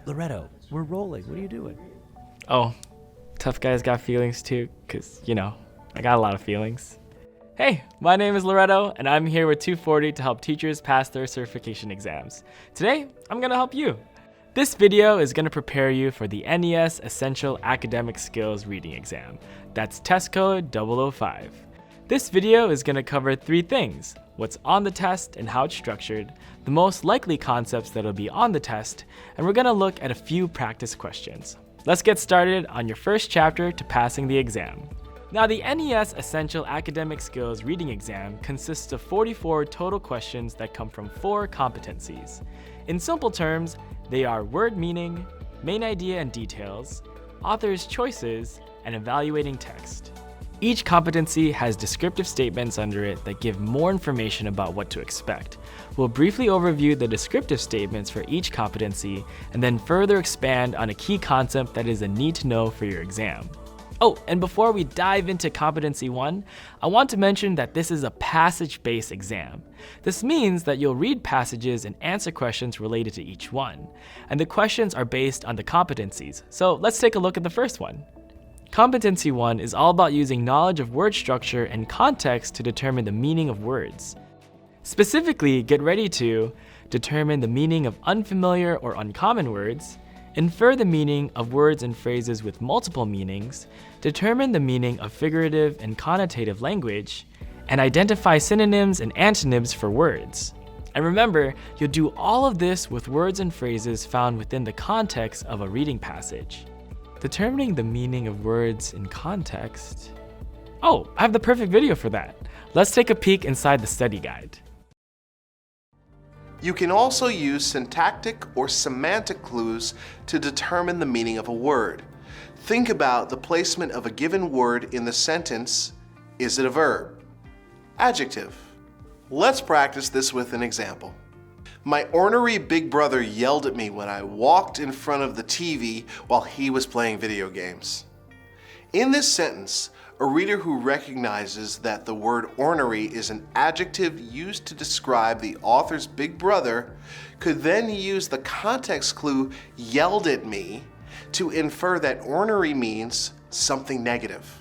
Loretto, we're rolling. What are you doing? Oh, tough guys got feelings too, because, I got a lot of feelings. Hey, my name is Loretto, and I'm here with 240 to help teachers pass their certification exams. Today, I'm going to help you. This video is going to prepare you for the NES Essential Academic Skills Reading Exam. That's test code 005. This video is going to cover 3 things: what's on the test and how it's structured, the most likely concepts that'll be on the test, and we're going to look at a few practice questions. Let's get started on your first chapter to passing the exam. Now, the NES Essential Academic Skills Reading Exam consists of 44 total questions that come from 4 competencies. In simple terms, they are word meaning, main idea and details, author's choices, and evaluating text. Each competency has descriptive statements under it that give more information about what to expect. We'll briefly overview the descriptive statements for each competency and then further expand on a key concept that is a need to know for your exam. Oh, and before we dive into Competency 1, I want to mention that this is a passage-based exam. This means that you'll read passages and answer questions related to each one, and the questions are based on the competencies. So let's take a look at the first one. Competency 1 is all about using knowledge of word structure and context to determine the meaning of words. Specifically, get ready to determine the meaning of unfamiliar or uncommon words, infer the meaning of words and phrases with multiple meanings, determine the meaning of figurative and connotative language, and identify synonyms and antonyms for words. And remember, you'll do all of this with words and phrases found within the context of a reading passage. Determining the meaning of words in context. Oh, I have the perfect video for that. Let's take a peek inside the study guide. You can also use syntactic or semantic clues to determine the meaning of a word. Think about the placement of a given word in the sentence. Is it a verb? Adjective. Let's practice this with an example. My ornery big brother yelled at me when I walked in front of the TV while he was playing video games. In this sentence, a reader who recognizes that the word ornery is an adjective used to describe the author's big brother could then use the context clue yelled at me to infer that ornery means something negative.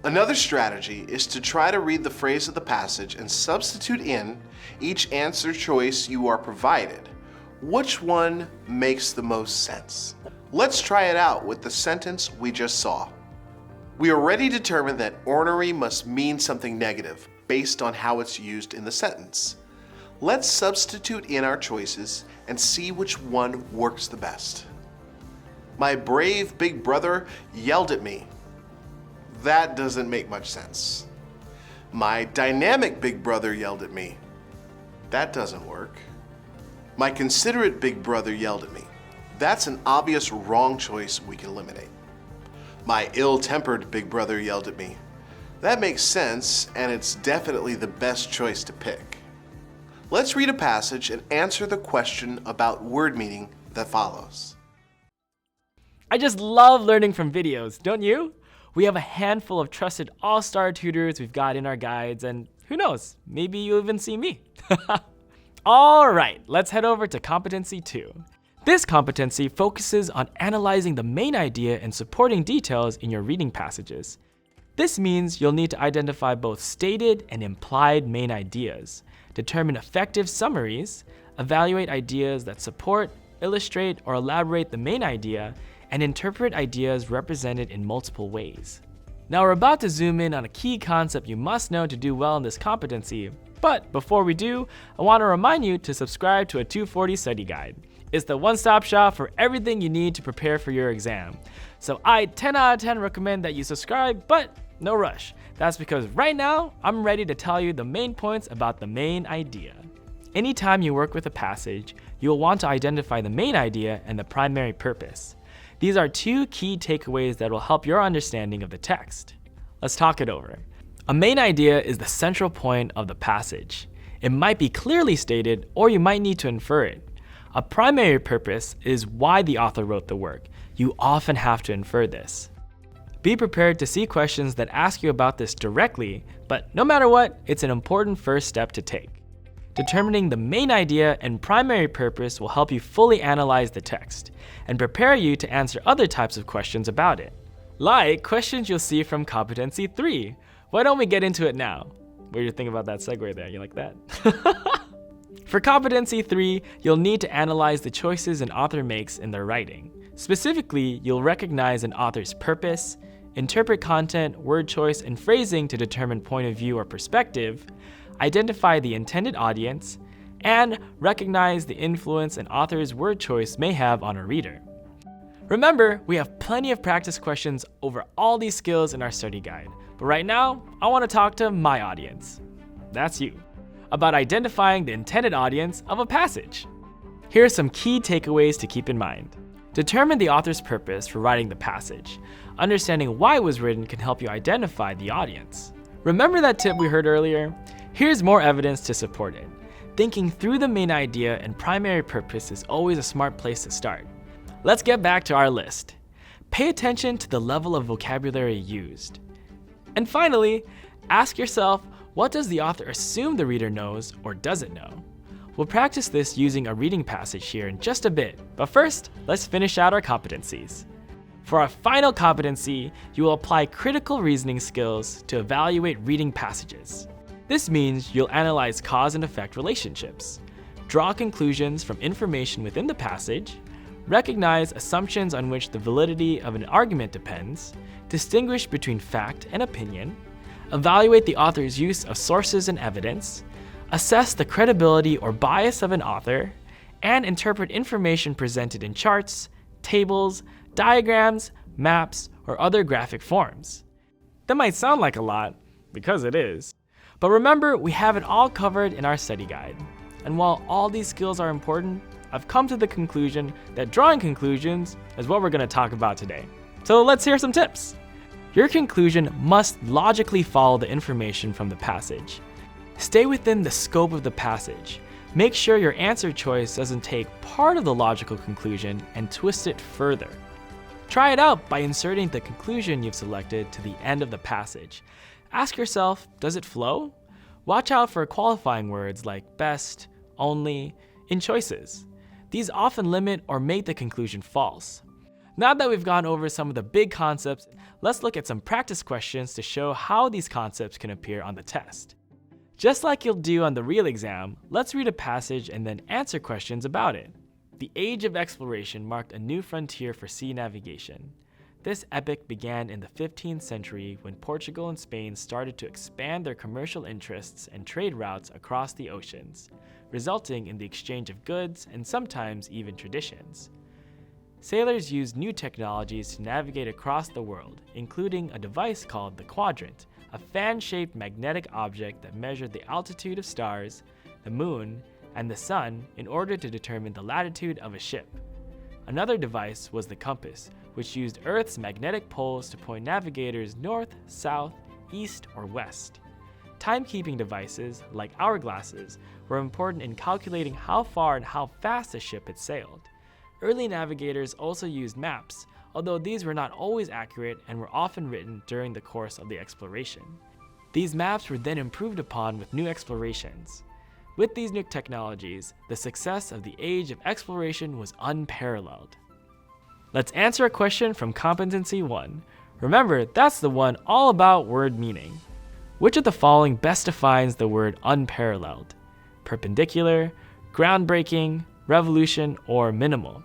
Another strategy is to try to read the phrase of the passage and substitute in each answer choice you are provided. Which one makes the most sense? Let's try it out with the sentence we just saw. We already determined that ornery must mean something negative based on how it's used in the sentence. Let's substitute in our choices and see which one works the best. My brave big brother yelled at me. That doesn't make much sense. My dynamic big brother yelled at me. That doesn't work. My considerate big brother yelled at me. That's an obvious wrong choice we can eliminate. My ill-tempered big brother yelled at me. That makes sense, and it's definitely the best choice to pick. Let's read a passage and answer the question about word meaning that follows. I just love learning from videos, don't you? We have a handful of trusted all-star tutors we've got in our guides, and who knows, maybe you'll even see me. All right, let's head over to Competency 2. This competency focuses on analyzing the main idea and supporting details in your reading passages. This means you'll need to identify both stated and implied main ideas, determine effective summaries, evaluate ideas that support, illustrate, or elaborate the main idea, and interpret ideas represented in multiple ways. Now, we're about to zoom in on a key concept you must know to do well in this competency, but before we do, I want to remind you to subscribe to a 240 study guide. It's the one-stop shop for everything you need to prepare for your exam. So I 10 out of 10 recommend that you subscribe, but no rush. That's because right now, I'm ready to tell you the main points about the main idea. Anytime you work with a passage, you'll want to identify the main idea and the primary purpose. These are 2 key takeaways that will help your understanding of the text. Let's talk it over. A main idea is the central point of the passage. It might be clearly stated, or you might need to infer it. A primary purpose is why the author wrote the work. You often have to infer this. Be prepared to see questions that ask you about this directly, but no matter what, it's an important first step to take. Determining the main idea and primary purpose will help you fully analyze the text and prepare you to answer other types of questions about it. Like questions you'll see from Competency 3. Why don't we get into it now? What do you think about that segue there? You like that? For Competency 3, you'll need to analyze the choices an author makes in their writing. Specifically, you'll recognize an author's purpose, interpret content, word choice, and phrasing to determine point of view or perspective, identify the intended audience, and recognize the influence an author's word choice may have on a reader. Remember, we have plenty of practice questions over all these skills in our study guide, but right now, I want to talk to my audience. That's you. About identifying the intended audience of a passage. Here are some key takeaways to keep in mind. Determine the author's purpose for writing the passage. Understanding why it was written can help you identify the audience. Remember that tip we heard earlier? Here's more evidence to support it. Thinking through the main idea and primary purpose is always a smart place to start. Let's get back to our list. Pay attention to the level of vocabulary used. And finally, ask yourself, what does the author assume the reader knows or doesn't know? We'll practice this using a reading passage here in just a bit, but first, let's finish out our competencies. For our final competency, you will apply critical reasoning skills to evaluate reading passages. This means you'll analyze cause and effect relationships, draw conclusions from information within the passage, recognize assumptions on which the validity of an argument depends, distinguish between fact and opinion, evaluate the author's use of sources and evidence, assess the credibility or bias of an author, and interpret information presented in charts, tables, diagrams, maps, or other graphic forms. That might sound like a lot, because it is. But remember, we have it all covered in our study guide. And while all these skills are important, I've come to the conclusion that drawing conclusions is what we're going to talk about today. So let's hear some tips. Your conclusion must logically follow the information from the passage. Stay within the scope of the passage. Make sure your answer choice doesn't take part of the logical conclusion and twist it further. Try it out by inserting the conclusion you've selected to the end of the passage. Ask yourself, does it flow? Watch out for qualifying words like best, only, in choices. These often limit or make the conclusion false. Now that we've gone over some of the big concepts, let's look at some practice questions to show how these concepts can appear on the test. Just like you'll do on the real exam, let's read a passage and then answer questions about it. The age of exploration marked a new frontier for sea navigation. This epoch began in the 15th century when Portugal and Spain started to expand their commercial interests and trade routes across the oceans, resulting in the exchange of goods and sometimes even traditions. Sailors used new technologies to navigate across the world, including a device called the quadrant, a fan-shaped magnetic object that measured the altitude of stars, the moon, and the sun in order to determine the latitude of a ship. Another device was the compass, which used Earth's magnetic poles to point navigators north, south, east, or west. Timekeeping devices, like hourglasses, were important in calculating how far and how fast a ship had sailed. Early navigators also used maps, although these were not always accurate and were often written during the course of the exploration. These maps were then improved upon with new explorations. With these new technologies, the success of the age of exploration was unparalleled. Let's answer a question from Competency 1. Remember, that's the one all about word meaning. Which of the following best defines the word unparalleled? Perpendicular, groundbreaking, revolution, or minimal?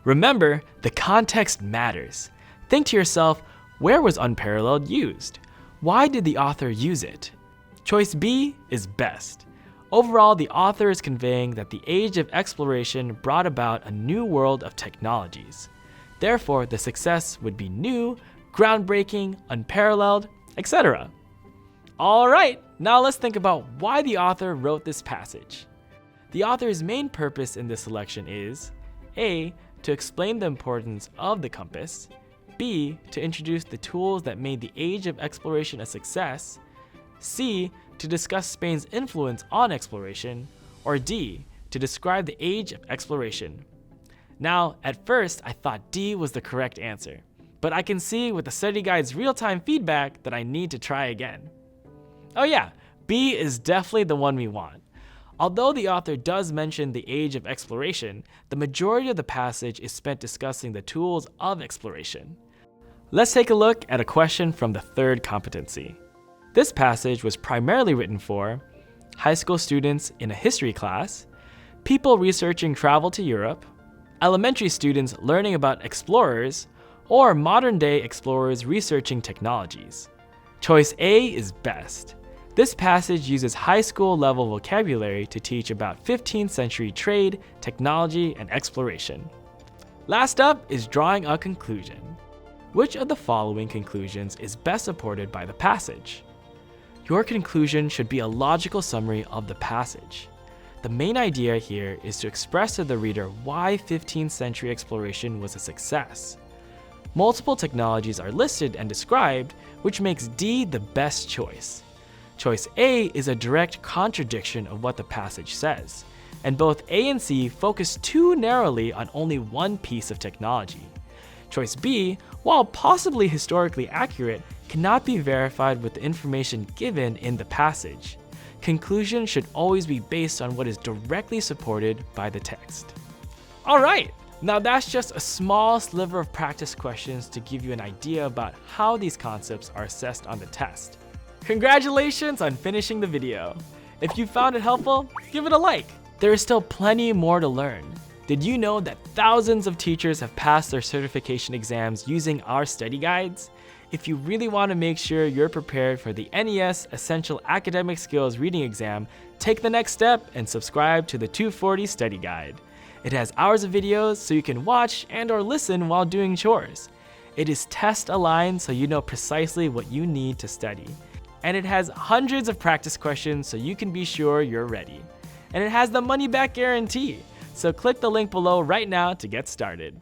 Remember, the context matters. Think to yourself, where was unparalleled used? Why did the author use it? Choice B is best. Overall, the author is conveying that the age of exploration brought about a new world of technologies. Therefore, the success would be new, groundbreaking, unparalleled, etc. All right, now let's think about why the author wrote this passage. The author's main purpose in this selection is A, to explain the importance of the compass, B, to introduce the tools that made the age of exploration a success, C, to discuss Spain's influence on exploration, or D, to describe the age of exploration. Now, at first, I thought D was the correct answer, but I can see with the study guide's real-time feedback that I need to try again. Oh yeah, B is definitely the one we want. Although the author does mention the age of exploration, the majority of the passage is spent discussing the tools of exploration. Let's take a look at a question from the third competency. This passage was primarily written for high school students in a history class, people researching travel to Europe, elementary students learning about explorers, or modern-day explorers researching technologies. Choice A is best. This passage uses high school level vocabulary to teach about 15th century trade, technology, and exploration. Last up is drawing a conclusion. Which of the following conclusions is best supported by the passage? Your conclusion should be a logical summary of the passage. The main idea here is to express to the reader why 15th century exploration was a success. Multiple technologies are listed and described, which makes D the best choice. Choice A is a direct contradiction of what the passage says, and both A and C focus too narrowly on only one piece of technology. Choice B, while possibly historically accurate, cannot be verified with the information given in the passage. Conclusion should always be based on what is directly supported by the text. Alright, now that's just a small sliver of practice questions to give you an idea about how these concepts are assessed on the test. Congratulations on finishing the video. If you found it helpful, give it a like. There is still plenty more to learn. Did you know that thousands of teachers have passed their certification exams using our study guides? If you really want to make sure you're prepared for the NES Essential Academic Skills Reading Exam, take the next step and subscribe to the 240 Study Guide. It has hours of videos so you can watch and/or listen while doing chores. It is test aligned so you know precisely what you need to study. And it has hundreds of practice questions so you can be sure you're ready. And it has the money back guarantee, so click the link below right now to get started.